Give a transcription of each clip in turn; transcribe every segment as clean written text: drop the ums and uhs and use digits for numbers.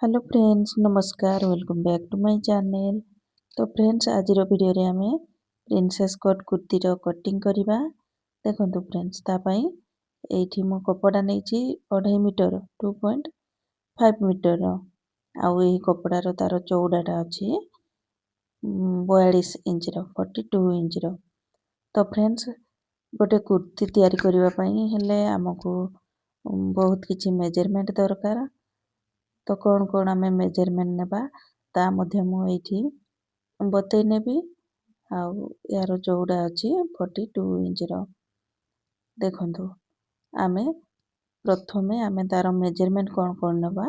Hello friends नमस्कार welcome back to my channel. तो friends आज वीडियो रे आमे प्रिंसेस कट कुर्ती रो कटिंग करिबा। देखंतु फ्रेंड्स तापाई एठी मो कपड़ा नेची 2.5 मीटर 2.5 मीटर रो आउ एही कपड़ा रो तार चौड़ाटा अछि 42 इंच रो 42 इंच रो। तो फ्रेंड्स गोटे कुर्ती तैयारी करिबा पई हेले हमकु बहुत किछि मेजरमेंट दरकार। तो कौन कौन आम मेजरमेंट नेबा ता मध्य मु एठी बतई नेबी। आउ यार चौड़ा अछि 42 इंच रो। देखंतु आमे प्रथमे आमे तार मेजरमेंट कौन कौन नेबा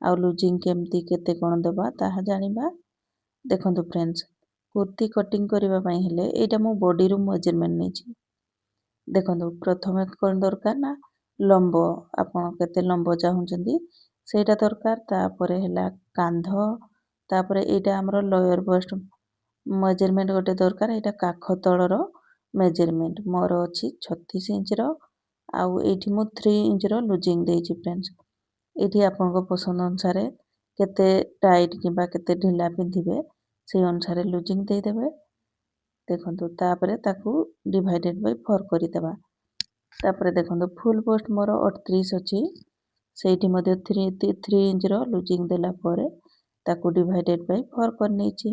आउ लूजिंग केमती केते कोन देबा ताहा जानिबा। देखंतु फ्रेंड्स कुर्ती कटिंग करिबा पई हेले एटा मो बॉडी रो मेजरमेंट नेछि। देखंतु प्रथमे कोन दरकार ना लंब आपण केते लंब चाहुचंदी सेटा दरकार। तापरे हैला कांध तापरे एटा हमरो लोअर बस्ट मेजरमेंट गोटे दरकार। एटा काख तळर मेजरमेंट मोर अछि 36 इंच रो आउ एठी मो 3 इंच रो लूजिंग देछि फ्रेंड्स। एठी आपनको पसंद अनुसार केते टाइट किबा केते ढिला पिंधिबे से अनुसार लूजिंग दे देबे। देखंतु तापरे ताकू डिवाइडेड बाय 4 करि देबा। तापरे देखंतु फुल पोस्ट मोर 38 अछि सेठी मध्ये 3 इंच रो लूजिंग देला परे ताकू डिवाइडेड बाय 4 कर नेछि।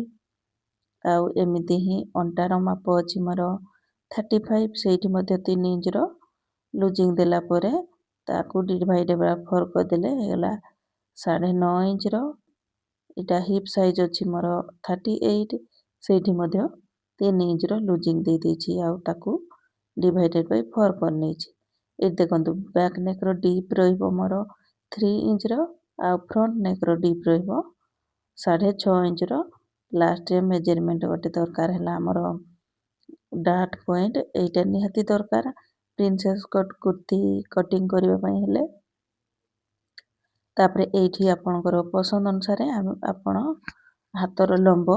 आउ एमिति ही अंटार माप अछि मोर 35 सेठी मध्ये 3 इंच रो लूजिंग देला परे ताकू डिवाइडेड बाय 4 कर देले हेला 9.5 इंच रो। एटा हिप साइज अछि मोर 38 सेठी मध्ये 3 इंच रो लूजिंग दे देछि आउ ताकू डिवाइडेड बाय 4 कर नेछि। ए देखंतु बैक नेक रो डीप रहिबो मोर 3 इंच रो आ फ्रंट नेक रो डीप रहिबो 6.5 इंच रो। लास्ट मेजरमेंट गोटे दरकार हैला हमर डाट पॉइंट एटा निहाती दरकार प्रिंसेस कट कुर्ती कटिंग करिबा पई हेले। तापरे एठी आपनकर पसंद अनुसार आपण हातर लंब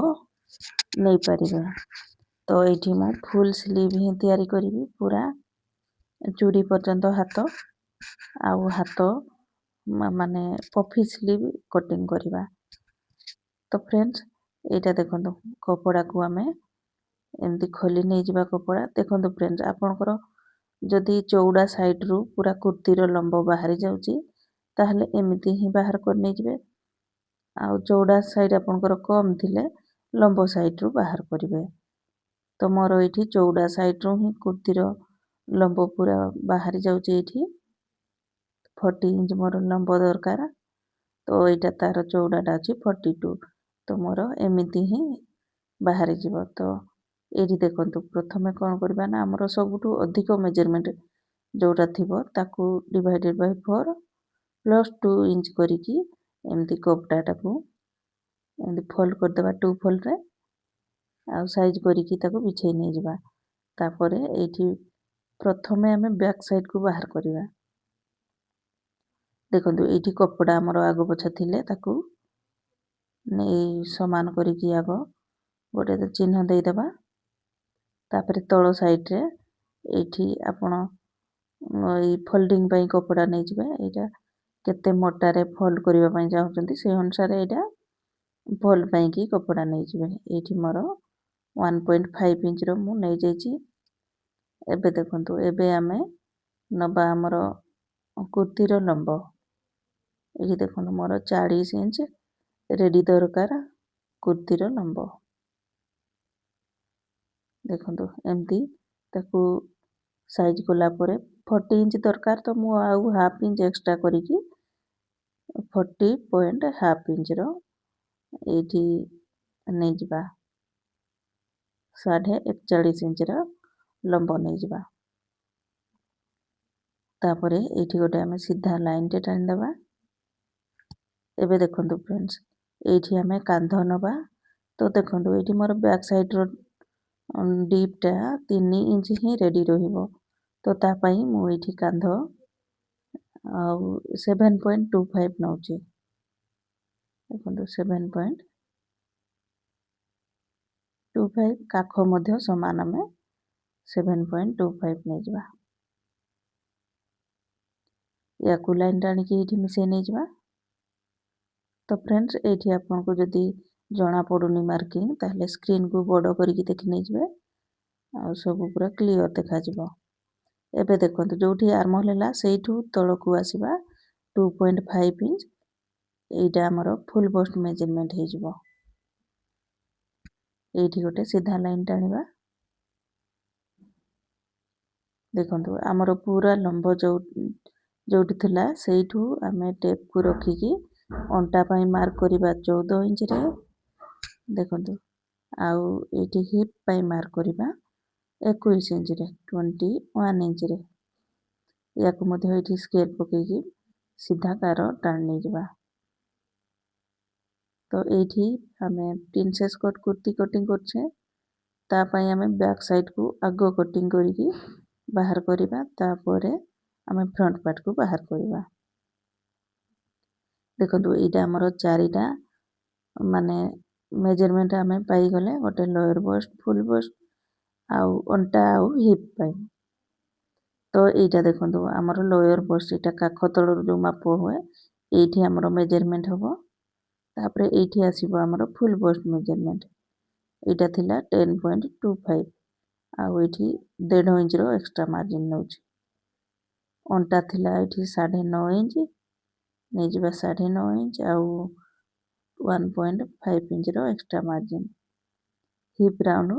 नै परिबे। तो एठी मो फुल स्लीव ही तैयारी करिवि पूरा चूड़ी पर्यंत हाथ आउ हाथ माने पफी स्लीव कटिंग करिबा। तो फ्रेंड्स एटा देखंतु कपड़ा को आमे एमती खोली नै जिबा कपड़ा। देखंतु फ्रेंड्स आपनकर जदि चौड़ा साइड रु पूरा कुर्ती रो लंब बाहरी जाउची ताहले एमिति ही बाहर कर नै जिबे। आउ चौड़ा साइड आपनकर कम थिले लंब साइड रु बाहर करिवे। तो मोर एठी चौड़ा साइड रु ही कुर्ती रो लंब पूरा बाहरी जाउची। एठी 40 इंच मोर लंब दरकार। तो एटा तार चौड़ाटा अछि 42। तो मोर एमिति ही बाहरी जिवो। तो एठी देखंतु प्रथमे कोन करबा ना हमर सबुठु अधिक मेजरमेंट जोटा थिबो ताकू डिवाइडेड बाय 4 प्लस 2 इंच करिकी एमती कपडाटा को एमती फोल्ड कर देबा 2 फोल्ड रे आउ साइज करिकी ताकू बिछै नै जिबा। तापरे एठी प्रथमे हमें बैक साइड को बाहर करिबा। देखंतु एठी कपड़ा हमर आगो पछ थिले ताकू नै समान करिकी आगो गोटे चिन्ह दे देबा। तापरे तळो साइड रे एठी आपण ई फोल्डिंग पई कपड़ा नै जिबे। एटा केते मोटा रे फोल्ड करिबा पई चाहुचंती से अनुसार एटा फोल्ड पई की कपड़ा नै जिबे। एठी मोर 1.5 इंच रो मु नै जायछि। एबे देखंतु एबे आमे नबा हमर कुर्ती रो लंब एठी देखंतु मोर 40 इंच रेडी दरकार कुर्ती रो लंब। देखंतु एमती ताकू साइज कोला परे 40 इंच दरकार। तो मु आउ हाफ इंच एक्स्ट्रा करिकी 40.5 इंच रो एठी नै जिबा 41.5 इंच रो लंब नै जिबा। तापरे एठी गोटे हमें सीधा लाइन टे टानी देबा। एबे देखंतु फ्रेंड्स एठी हमें कांध नबा। तो देखंतु एठी मोर बैक साइड रो डीप टा 3 इंच ही रेडी रहिबो। तो ता पई मु एठी कांध आउ 7.25 नउची। देखंतु 7.25 काख मध्य समान हमें 7.25 नै जिबा। याकू लाइन टाणी की एठी मिसे नै जिबा। तो फ्रेंड्स एठी आपको जदि जଣା पड़ुनी मार्किंग ताहले स्क्रीन को बड़ करिकी देखि नेइजिबे आ सब पूरा क्लियर देखा जिवो। एबे देखंतु जोठी आर्महोल हैला सेइठू तळकू आसीबा 2.5 इंच एइटा हमर फुल बस्ट मेजरमेंट हे जिवो। एइठी गोटे सीधा लाइन टाणिबा। देखंतु हमर पूरा लंब जोठी थिला सेइठू आमे टेप को रखिकी अंटा पाई मार्क करिबा 14 इंच रे। देखंतु आउ एठी हिप पाई मार्क करिबा 21 इंच रे 21 इंच रे। याकु मध्ये एठी स्केल पकेकी सीधा कार टाण नै जिबा। तो एठी हमें प्रिंसेस कट कुर्ती कटिंग करछे ता पाई हमें बैक साइड को आगो कटिंग करिकी बाहर करिबा तापरे हमें फ्रंट पार्ट को बाहर करिबा। देखंतु एटा हमर चारिटा माने मेजरमेंट आमे पाई गले गोटे लोअर बस्ट फुल बस्ट आउ अंटा आउ हिप पाई। तो एटा देखंतु हमर लोअर बस्ट एटा काख तळर जो माप होय एठी हमर मेजरमेंट हबो। तापरे एठी आसीबो हमर फुल बस्ट मेजरमेंट एटा थिला 10.25 आउ एठी 1.5 इंच रो एक्स्ट्रा मार्जिन नउची। अंटा थिला एठी 9.5 इंच नै जिबा 9.5 इंच आउ 1.5 इंच रो एक्स्ट्रा मार्जिन। हिप राउंड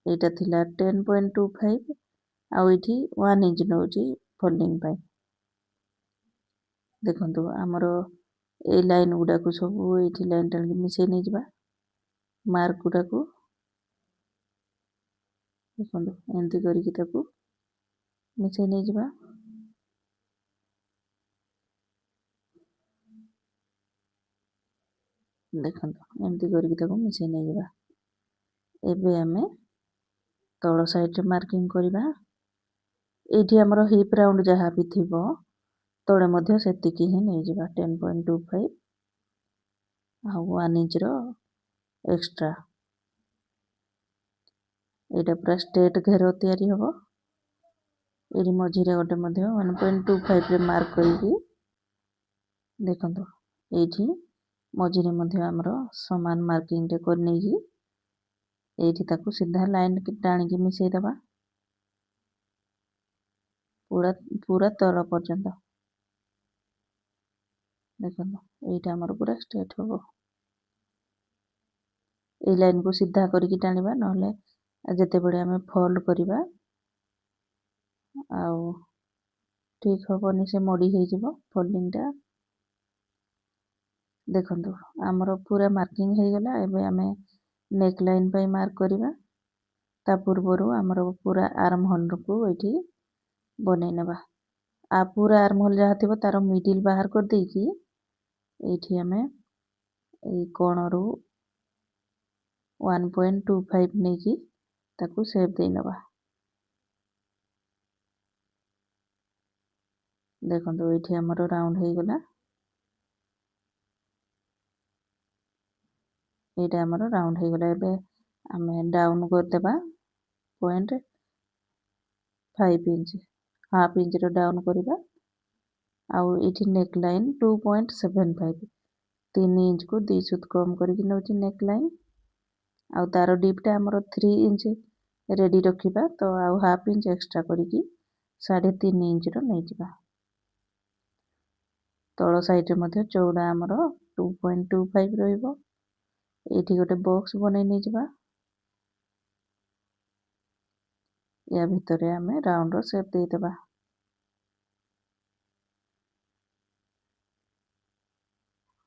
एटा थिला 10.25 आउ एठी 1 इंच नउची फोल्डिंग पाई। देखंतु हमरो ए लाइन गुडा को सब एठी लाइन टाण मिसे नै जिबा मार्क गुडा को। देखंतु एंती करिकी ताकू मिसे नै जिबा। देखंतु एंती करिकी ताकू मिसे नै जिबा। एबे हमें तळ साइड रे मार्किंग करिबा। एठी हमरो हिप राउंड जहा भी थिबो तळे मध्ये सेतिकी ही नै जिबा 10.25 आ 1 इंच रो एक्स्ट्रा। एटा पूरा स्ट्रेट घेरो तयारी हबो। एरी मझिरे गोटे मध्ये 1.25 रे मार्क करिकी देखंतु एठी मझिरे मध्ये हमरो समान मार्किंग रे कर नेकी एठी ताकू सीधा लाइन के टाणी की मिसेई दबा पूरा तळ पर्यंत। देखंतु एटा हमर पूरा स्ट्रेट हबो। ए लाइन को सीधा करिकी टाणिबा नहले जेते बडे हमें फोल्ड करिबा आउ ठीक हबोनी से मोडी हे जिवो फोल्डिंग टा। देखंतु हमर पूरा मार्किंग हे गला। एबे हमें नेक लाइन पाई मार्क करिबा ता पूर्वरु हमर पूरा आर्म होल को एठी बनै नेबा। आ पूरा आर्म होल जहा थिबो तारो मिडिल बाहर कर देकी एठी हमें ए कोणरू 1.25 नेकी ताकू शेप देई नबा। देखंतु एठी हमर राउंड हे गला। एटा हमर राउंड हे गला। एबे हमें डाउन कर देबा 0.5 इंच हाफ इंच रो डाउन करिबा आउ एठी नेक लाइन 2.75 3 इंच को 2 सुत कम करिकी नउची नेक लाइन आउ तारो डीप टा हमर 3 इंच रेडी रखिबा। तो आउ हाफ इंच एक्स्ट्रा करिकी 3.5 इंच रो नै जिबा। तळ साइड रे मध्ये चौड़ा हमर 2.25 रहिबो। एठी गोटे बॉक्स बनै नै जिबा। या भितरे हमें राउंड रो शेप देई देबा।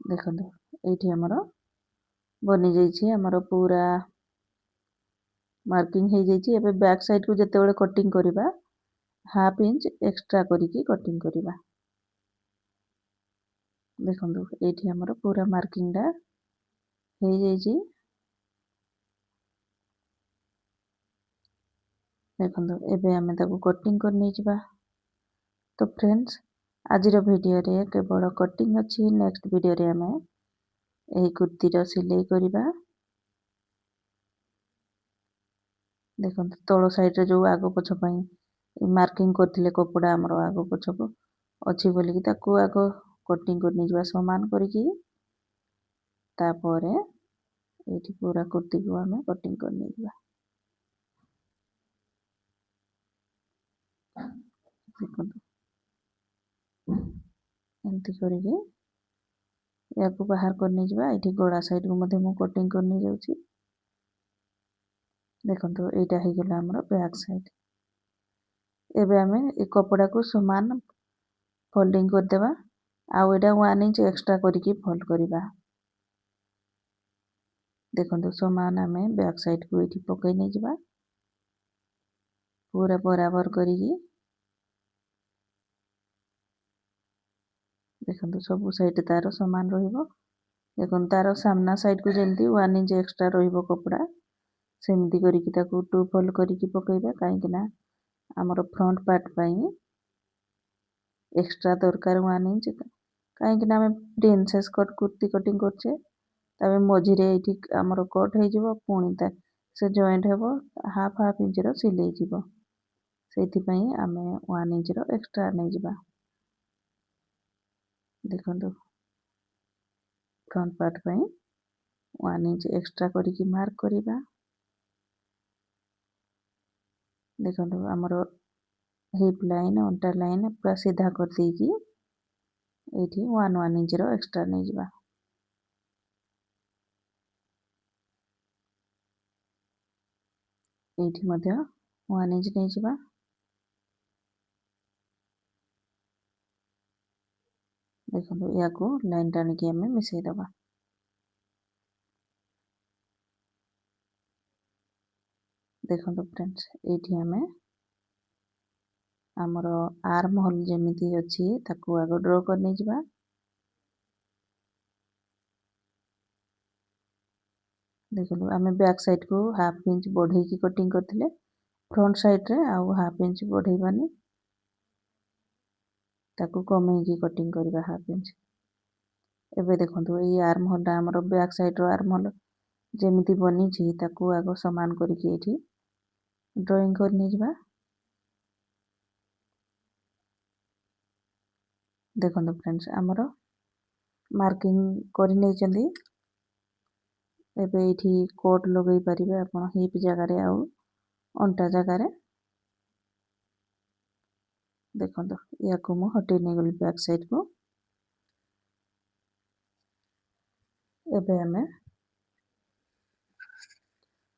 देखंतु एठी हमर बनि जाईछि हमर पूरा मार्किंग हे जाईछि। एबे बैक साइड को जते बेले कटिंग करिबा हाफ इंच एक्स्ट्रा करिकी कटिंग करिबा। देखंतु एठी हमर पूरा मार्किंग दा हे जाईछि। देखंतु एबे हमें ताकू कटिंग कर नै जिबा। तो फ्रेंड्स आजिर वीडियो रे केवल कटिंग अछि। नेक्स्ट वीडियो रे हमें एही कुर्ती रो सिलाई करिबा। देखंतु तळ साइड रे जो आगो पछ पई मार्किंग करथिले कपड़ा हमरो आगो पछ को अछि बोली कि ताकू आगो कटिंग कर नै जिबा समान करिकी तापर ये पूरा कुर्ती को आम कटिंग कर देखते एमती करके या बाहर करनी जावा ये गोड़ा साइड को मु कटिंग करनी जाऊँगी देखो यहाँ हो गला आमर बैक साइड एबे आमे ए कपड़ा को समान फोल्डिंग करदेवा आउ एटा 1 इंच एक्स्ट्रा करके फोल्ड करवा देखो समान आमे बैक साइड को ये पकई नहीं जावा पूरा बराबर करिकी देखो सब साइड तार समान रहिबो देखो तार सामना साइड को जमती 1 इंच एक्स्ट्रा रहिबो कपड़ा सेमती करिकी ताको 2 फोल्ड करिकी पकईबा काहेकि ना आमर फ्रंट पार्ट पई एक्स्ट्रा दरकार 1 इंच काहेकि ना आमे प्रिंसेस कट कुर्ती कटिंग करछे तबे मझिरे एठी आमर कट हो जिवो पुणी से जॉइंट हेबो हाफ इंच रो सिलाई जिवो सेति पई आमे 1 इंच रो एक्स्ट्रा नै जिबा देखो फ्रंट पार्ट पई 1 इंच एक्स्ट्रा करके मार्क करिबा देखो आमर हिप लाइन अंटा लाइन पूरा सीधा कर देकी एठी 1 इंच रो एक्स्ट्रा नै जिबा एठी मध्य 1 इंच नै जिबा देखो या को लाइन टाणी आमे मिसई दबा देखो फ्रेंड्स एठी आमे आमर आर्म होल जेमिति अछि ताकू आगो ड्रॉ करनी जिबा देखो आमे बैक साइड को हाफ इंच बढ़े की कटिंग करथिले फ्रंट साइड रे आउ हाफ इंच बढ़ेबानी ताकू कमई की कटिंग करबा हाफ इंच एबे देखो ये आर्म होल आमर बैक साइड रो आर्म होल जेमिति बनी छी ताकू आगो समान करके एठी ड्राइंग करनी जिबा देखो फ्रेंड्स आमर मार्किंग कर नै चंदी एबे एठी कोट लगई परिबे आपण हिप जगह रे आउ अंटा जगह रे देखो या को मु हटे नै गली बैक साइड को एबे हमें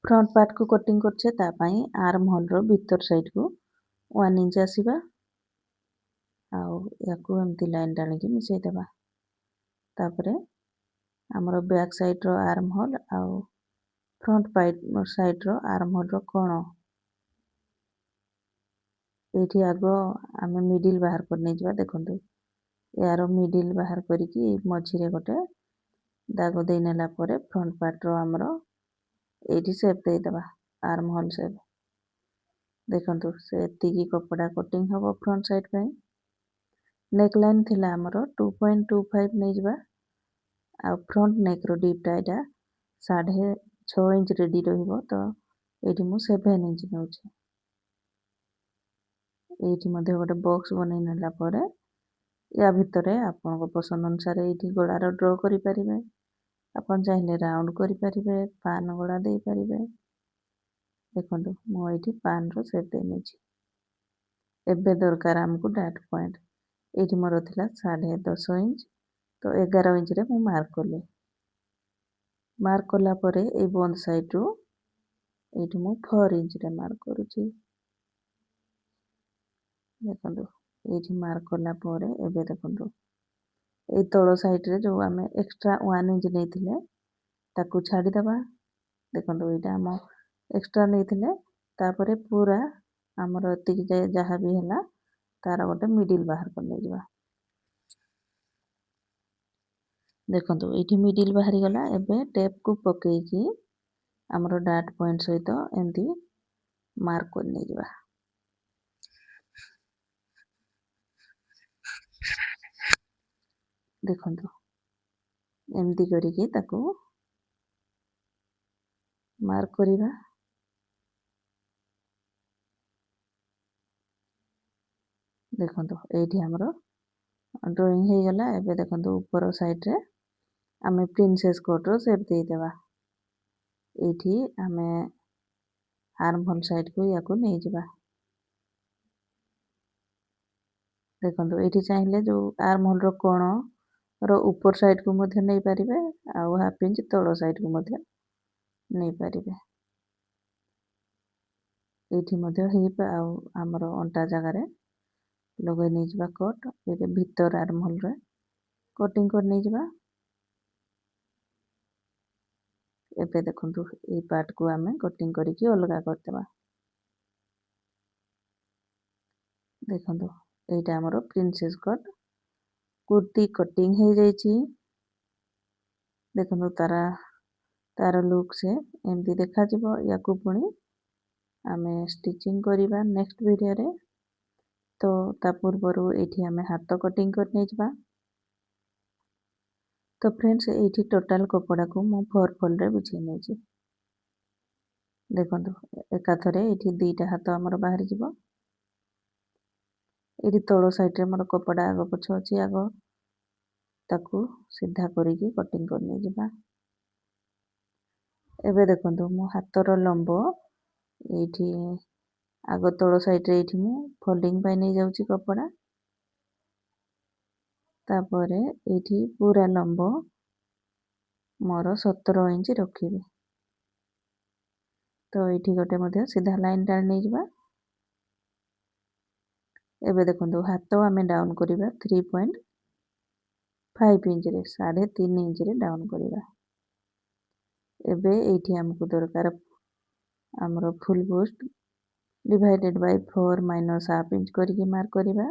फ्रंट पार्ट को कटिंग करछे ता पई आर्म होल रो भीतर साइड को 1 इंच आसीबा आउ या को एमती लाइन टाणी की मिसई देबा तापरे हमरो बैक साइड रो आर्म होल आउ फ्रंट पाइट साइड रो आर्म होल रो कोण एठी आगो आमे मिडिल बाहर करने जिबा देखंतु यारो मिडिल बाहर करिकी मझिरे गोटे दागो देई नेला परे फ्रंट पार्ट रो हमरो एठी शेप देई दबा आर्म होल शेप देखंतु से एतिकी कपड़ा कटिंग हबो फ्रंट साइड पे नेक लाइन थिला हमरो 2.25 नै जिबा आ फ्रंट नेक रो डीप टा एटा 6.5 इंच रेडी रहिबो तो एठी मु 7 इंच नउची एठी मध्ये गोटे बॉक्स बनै नेला परे या भितरे आपनको पसंद अनुसार एठी गोड़ार ड्रॉ करि परिबे आपन चाहिले राउंड करि परिबे पान गोड़ा देई परिबे देखंतु मो एठी पान रो शेप देई नेछि एबे दरकार हमकु डैट पॉइंट एठी मोर थिला 10.5 इंच तो 11 इंच रे मु मार्क करला परे ए बंद साइड रो एठी मु 4 इंच रे मार्क करूची देखंतु एठी मार्क करला परे एबे देखंतु ए तळो साइड रे जो आमे एक्स्ट्रा 1 इंच नेथिले ताकू छाडी दबा देखंतु एटा हम एक्स्ट्रा नेथिले तापरे पूरा हमर एतिक जहा भी हला तार गोटे मिडिल बाहर कर नै जिबा देखंतु एठी मिडिल बाहरी गला एबे टेप को पकई की हमरो डॉट पॉइंट सहित एमती मार्क कर नै जिबा देखंतु एमती करिके ताकू मार्क करिबा देखंतु एठी हमरो ड्राइंग हे गला एबे देखंतु ऊपर साइड रे ଆମେ ପ୍ରିନ୍ସେସ୍ କଟ୍ର ସେପ୍ ଦେଇଦେବା। ଏଇଠି ଆମେ ଆର୍ମ ହୋଲ୍ ସାଇଡ଼୍କୁ ୟାକୁ ନେଇଯିବା। ଦେଖନ୍ତୁ ଏଇଠି ଚାହିଁଲେ ଯେଉଁ ଆର୍ମ ହୋଲ୍ର କୋଣର ଉପର ସାଇଡ଼୍କୁ ମଧ୍ୟ ନେଇପାରିବେ, ଆଉ ହାଫ୍ ଇଞ୍ଚ ତଳ ସାଇଡ଼୍କୁ ମଧ୍ୟ ନେଇପାରିବେ। ଏଇଠି ମଧ୍ୟ ହିପ୍ ଆଉ ଆମର ଅଣ୍ଟା ଜାଗାରେ ଲଗାଇ ନେଇଯିବା କଟ୍। ଏଇଠି ଭିତର ଆର୍ମ ହୋଲ୍ରେ କଟିଂ କରି ନେଇଯିବା। ଏବେ ଦେଖନ୍ତୁ ଏଇ ପାର୍ଟକୁ ଆମେ କଟିଂ କରିକି ଅଲଗା କରିଦେବା। ଦେଖନ୍ତୁ ଏଇଟା ଆମର ପ୍ରିନ୍ସେସ୍ କଟ୍ କୁର୍ତ୍ତି କଟିଂ ହେଇଯାଇଛି। ଦେଖନ୍ତୁ ତାର ଲୁକ୍ ସେ ଏମିତି ଦେଖାଯିବ। ୟାକୁ ପୁଣି ଆମେ ଷ୍ଟିଚିଂ କରିବା ନେକ୍ସଟ ଭିଡ଼ିଓରେ। ତ ତା ପୂର୍ବରୁ ଏଇଠି ଆମେ ହାତ କଟିଂ କରି ନେଇଯିବା। ତ ଫ୍ରେଣ୍ଡସ୍ ଏଇଠି ଟୋଟାଲ କପଡ଼ାକୁ ମୁଁ 4 ଫୋଲ୍ଡରେ ବିଛେଇ ନେଇଛି। ଦେଖନ୍ତୁ ଏକାଥରେ ଏଇଠି ଦୁଇଟା ହାତ ଆମର ବାହାରିଯିବ। ଏଇଠି ତଳ ସାଇଡ଼ରେ ମୋର କପଡ଼ା ଆଗ ପଛ ଅଛି, ଆଗ ତାକୁ ସିଧା କରିକି କଟିଂ କରି ନେଇଯିବା। ଏବେ ଦେଖନ୍ତୁ ମୋ ହାତର ଲମ୍ବ ଏଇଠି ଆଗ ତଳ ସାଇଡ଼ରେ ଏଇଠି ମୁଁ ଫୋଲ୍ଡିଂ ପାଇଁ ନେଇଯାଉଛି କପଡ଼ା। ତାପରେ ଏଇଠି ପୁରା ଲମ୍ବ ମୋର 17 ଇଞ୍ଚ ରଖିବି। ତ ଏଇଠି ଗୋଟେ ମଧ୍ୟ ସିଧା ଲାଇନ୍ ଟାଣି ନେଇଯିବା। ଏବେ ଦେଖନ୍ତୁ ହାତ ଆମେ ଡାଉନ୍ କରିବା 3.5 ଇଞ୍ଚରେ, 3.5 ଇଞ୍ଚରେ ଡାଉନ୍ କରିବା। ଏବେ ଏଇଠି ଆମକୁ ଦରକାର ଆମର full bust divided by 4 minus half inch କରିକି ମାର୍କ କରିବା,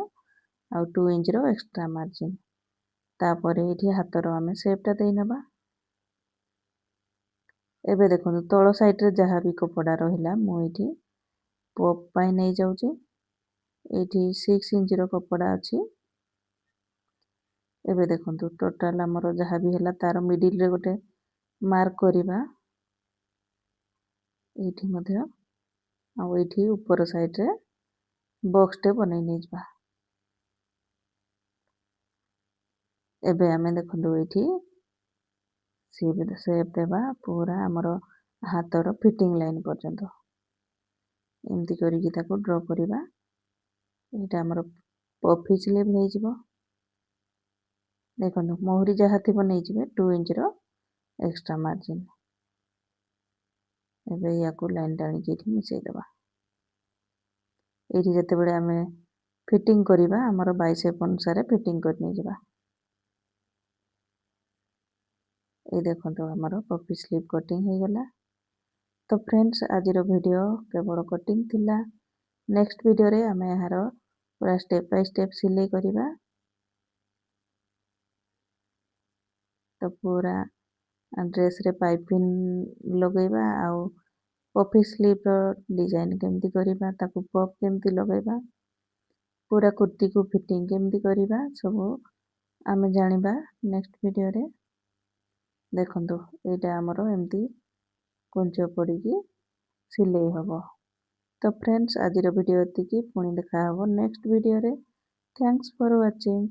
ଆଉ 2 ଇଞ୍ଚର ଏକ୍ସଟ୍ରା ମାର୍ଜିନ୍। ତାପରେ ଏଇଠି ହାତର ଆମେ ସେପ୍ଟା ଦେଇନେବା। ଏବେ ଦେଖନ୍ତୁ ତଳ ସାଇଡ଼ରେ ଯାହା ବି କପଡ଼ା ରହିଲା ମୁଁ ଏଇଠି ପପ୍ ପାଇଁ ନେଇଯାଉଛି। ଏଇଠି 6 ଇଞ୍ଚର କପଡ଼ା ଅଛି। ଏବେ ଦେଖନ୍ତୁ ଟୋଟାଲ ଆମର ଯାହା ବି ହେଲା ତାର ମିଡ଼ିଲରେ ଗୋଟେ ମାର୍କ କରିବା। ଏଇଠି ମଧ୍ୟ ଆଉ ଏଇଠି ଉପର ସାଇଡ଼ରେ ବକ୍ସଟେ ବନେଇ ନେଇଯିବା। ଏବେ ଆମେ ଦେଖନ୍ତୁ ଏଇଠି ସେପ୍ ଦେବା ପୁରା ଆମର ହାତର ଫିଟିଂ ଲାଇନ୍ ପର୍ଯ୍ୟନ୍ତ। ଏମିତି କରିକି ତାକୁ ଡ୍ର କରିବା। ଏଇଟା ଆମର ପଫି ସ୍ଲିଭ୍ ହେଇଯିବ। ଦେଖନ୍ତୁ ମୋହରି ଯାହା ଥିବ ନେଇଯିବେ 2 ଇଞ୍ଚର ଏକ୍ସଟ୍ରା ମାର୍ଜିନ୍। ଏବେ ୟାକୁ ଲାଇନ୍ ଟାଣିକି ଏଇଠି ମିଶାଇଦେବା। ଏଇଠି ଯେତେବେଳେ ଆମେ ଫିଟିଂ କରିବା ଆମର ବାଇସେପ୍ ଅନୁସାରେ ଫିଟିଂ କରି ନେଇଯିବା। ଏଇ ଦେଖନ୍ତୁ ଆମର ପଫି ସ୍ଲିଭ୍ କଟିଂ ହେଇଗଲା। ତ ଫ୍ରେଣ୍ଡସ୍ ଆଜିର ଭିଡ଼ିଓ କେବଳ କଟିଂ ଥିଲା। ନେକ୍ସଟ ଭିଡ଼ିଓରେ ଆମେ ଏହାର ପୁରା ଷ୍ଟେପ୍ ବାଇ ଷ୍ଟେପ୍ ସିଲେଇ କରିବା। ତ ପୁରା ଡ୍ରେସ୍ରେ ପାଇପିଂ ଲଗାଇବା, ଆଉ ପଫି ସ୍ଲିଭ୍ର ଡିଜାଇନ୍ କେମିତି କରିବା, ତାକୁ ପପ୍ କେମିତି ଲଗାଇବା, ପୁରା କୁର୍ତ୍ତିକୁ ଫିଟିଂ କେମିତି କରିବା, ସବୁ ଆମେ ଜାଣିବା ନେକ୍ସଟ ଭିଡ଼ିଓରେ। ଦେଖନ୍ତୁ ଏଇଟା ଆମର ଏମିତି କୁଞ୍ଚ ପଡ଼ିକି ସିଲେଇ ହେବ। ତ ଫ୍ରେଣ୍ଡସ୍ ଆଜିର ଭିଡ଼ିଓ ଏତିକି, ପୁଣି ଦେଖା ହେବ ନେକ୍ସଟ ଭିଡ଼ିଓରେ। Thanks for watching.